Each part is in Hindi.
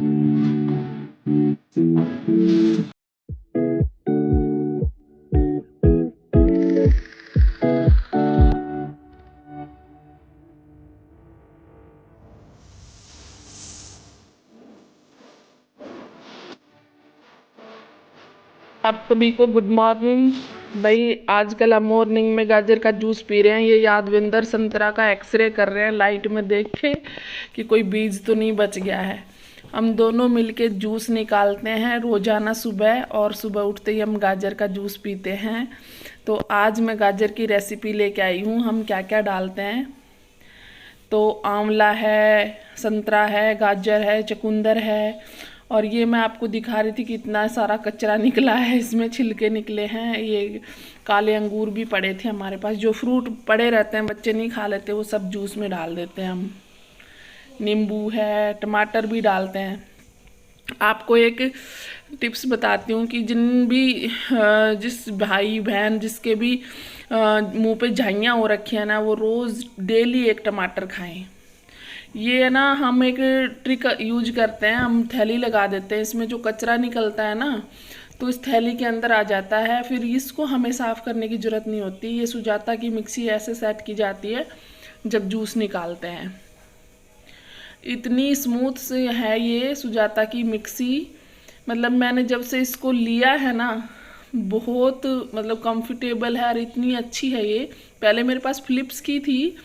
आप सभी को गुड मॉर्निंग। भाई आजकल हम मॉर्निंग में गाजर का जूस पी रहे हैं। ये यादविंदर संतरा का एक्सरे कर रहे हैं लाइट में देख के कि कोई बीज तो नहीं बच गया है। हम दोनों मिलके जूस निकालते हैं रोजाना सुबह, और सुबह उठते ही हम गाजर का जूस पीते हैं। तो आज मैं गाजर की रेसिपी लेके आई हूँ। हम क्या क्या डालते हैं, तो आंवला है, संतरा है, गाजर है, चुकंदर है, और ये मैं आपको दिखा रही थी कि इतना सारा कचरा निकला है, इसमें छिलके निकले हैं। ये काले अंगूर भी पड़े थे हमारे पास, जो फ्रूट पड़े रहते हैं बच्चे नहीं खा लेते, वो सब जूस में डाल देते हैं हम। नींबू है, टमाटर भी डालते हैं। आपको एक टिप्स बताती हूँ कि जिस भाई बहन जिसके भी मुंह पे झाइयाँ हो रखी है ना, वो रोज़ डेली एक टमाटर खाएं। ये ना हम एक ट्रिक यूज करते हैं, हम थैली लगा देते हैं, इसमें जो कचरा निकलता है ना तो इस थैली के अंदर आ जाता है, फिर इसको हमें साफ़ करने की ज़रूरत नहीं होती। ये सुजाता की मिक्सी ऐसे सेट की जाती है जब जूस निकालते हैं। इतनी स्मूथ से है ये सुजाता की मिक्सी, मतलब मैंने जब से इसको लिया है ना बहुत मतलब कंफर्टेबल है और इतनी अच्छी है ये। पहले मेरे पास फिलिप्स की थी,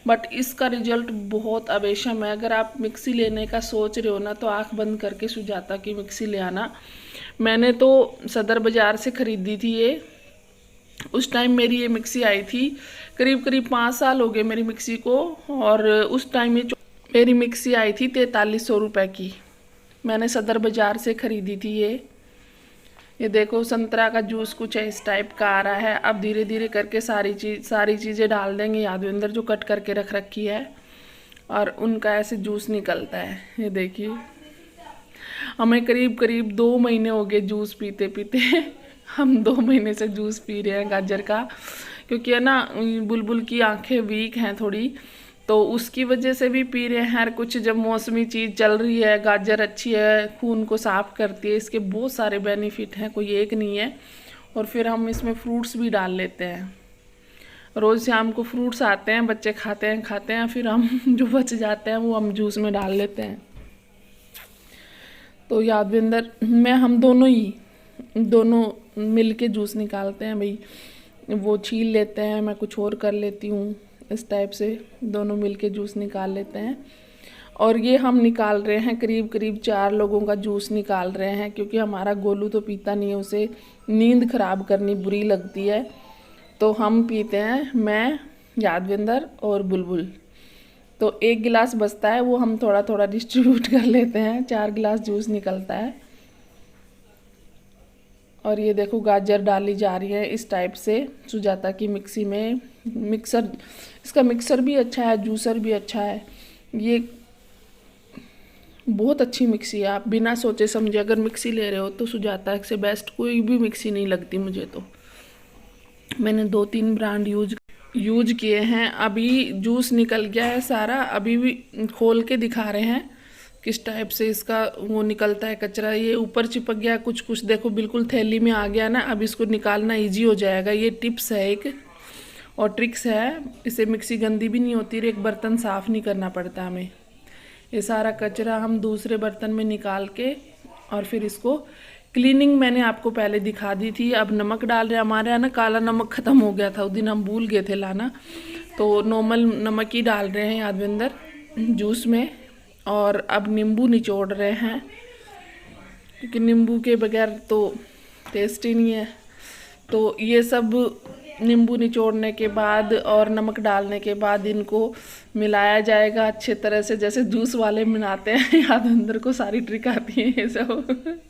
बट इसका रिजल्ट बहुत अवेशम है। अगर आप मिक्सी लेने का सोच रहे हो ना तो आंख बंद करके सुजाता की मिक्सी ले आना। मैंने तो सदर बाज़ार से ख़रीदी थी ये। उस टाइम मेरी ये मिक्सी आई थी, करीब करीब 5 साल हो गए मेरी मिक्सी को, और उस टाइम मेरी मिक्सी आई थी 4300 रुपये की। मैंने सदर बाज़ार से ख़रीदी थी ये देखो संतरा का जूस कुछ इस टाइप का आ रहा है। अब धीरे धीरे करके सारी चीज़ें डाल देंगे यादविंदर जो कट करके रख रखी है, और उनका ऐसे जूस निकलता है। ये देखिए हमें करीब करीब 2 महीने हो गए जूस पीते पीते हम 2 महीने से जूस पी रहे हैं गाजर का, क्योंकि है ना बुलबुल की आंखें वीक हैं थोड़ी, तो उसकी वजह से भी पी रहे हैं। हर कुछ जब मौसमी चीज़ चल रही है, गाजर अच्छी है, खून को साफ़ करती है, इसके बहुत सारे बेनिफिट हैं, कोई एक नहीं है। और फिर हम इसमें फ्रूट्स भी डाल लेते हैं। रोज़ शाम को फ्रूट्स आते हैं, बच्चे खाते हैं, फिर हम जो बच जाते हैं वो हम जूस में डाल लेते हैं। तो यादविंदर हम दोनों मिल के जूस निकालते हैं भाई। वो छील लेते हैं, मैं कुछ और कर लेती हूँ, इस टाइप से दोनों मिलके जूस निकाल लेते हैं। और ये हम निकाल रहे हैं करीब करीब 4 लोगों का जूस निकाल रहे हैं, क्योंकि हमारा गोलू तो पीता नहीं है, उसे नींद खराब करनी बुरी लगती है। तो हम पीते हैं, मैं, यादविंदर और बुलबुल। तो 1 गिलास बचता है, वो हम थोड़ा थोड़ा डिस्ट्रीब्यूट कर लेते हैं, 4 गिलास जूस निकलता है। और ये देखो गाजर डाली जा रही है इस टाइप से सुजाता की मिक्सी में। इसका मिक्सर भी अच्छा है, जूसर भी अच्छा है। ये बहुत अच्छी मिक्सी है। आप बिना सोचे समझे अगर मिक्सी ले रहे हो तो सुजाता से बेस्ट कोई भी मिक्सी नहीं लगती मुझे। तो मैंने 2-3 ब्रांड यूज किए हैं। अभी जूस निकल गया है सारा, अभी भी खोल के दिखा रहे हैं किस टाइप से इसका वो निकलता है कचरा। ये ऊपर चिपक गया कुछ कुछ, देखो बिल्कुल थैली में आ गया ना। अब इसको निकालना इजी हो जाएगा। ये टिप्स है एक और ट्रिक्स है, इससे मिक्सी गंदी भी नहीं होती, एक बर्तन साफ़ नहीं करना पड़ता हमें। ये सारा कचरा हम दूसरे बर्तन में निकाल के और फिर इसको क्लीनिंग मैंने आपको पहले दिखा दी थी। अब नमक डाल रहे हैं। हमारे यहाँ ना काला नमक ख़त्म हो गया था, उस दिन हम भूल गए थे लाना, तो नॉर्मल नमक ही डाल रहे हैं यादविंदर जूस में। और अब नींबू निचोड़ रहे हैं, क्योंकि नींबू के बगैर तो टेस्ट ही नहीं है। तो ये सब नींबू निचोड़ने के बाद और नमक डालने के बाद इनको मिलाया जाएगा अच्छे तरह से, जैसे जूस वाले मिलाते हैं। यादविंदर को सारी ट्रिक आती है ये सब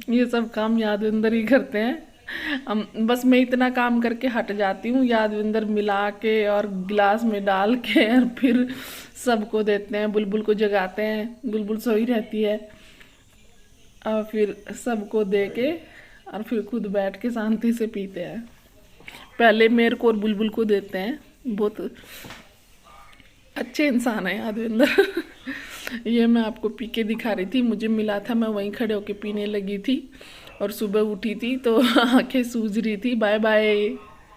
ये सब काम यादविंदर ही करते हैं। हम बस मैं इतना काम करके हट जाती हूँ, यादविंदर मिला के और गिलास में डाल के और फिर सबको देते हैं। बुलबुल को जगाते हैं, बुलबुल सोई रहती है, और फिर सबको दे के और फिर खुद बैठ के शांति से पीते हैं। पहले मेरे को और बुलबुल को देते हैं। बहुत अच्छे इंसान है यादविंदर ये मैं आपको पी के दिखा रही थी, मुझे मिला था, मैं वहीं खड़े होके पीने लगी थी और सुबह उठी थी तो आंखें सूज रही थी। Bye bye.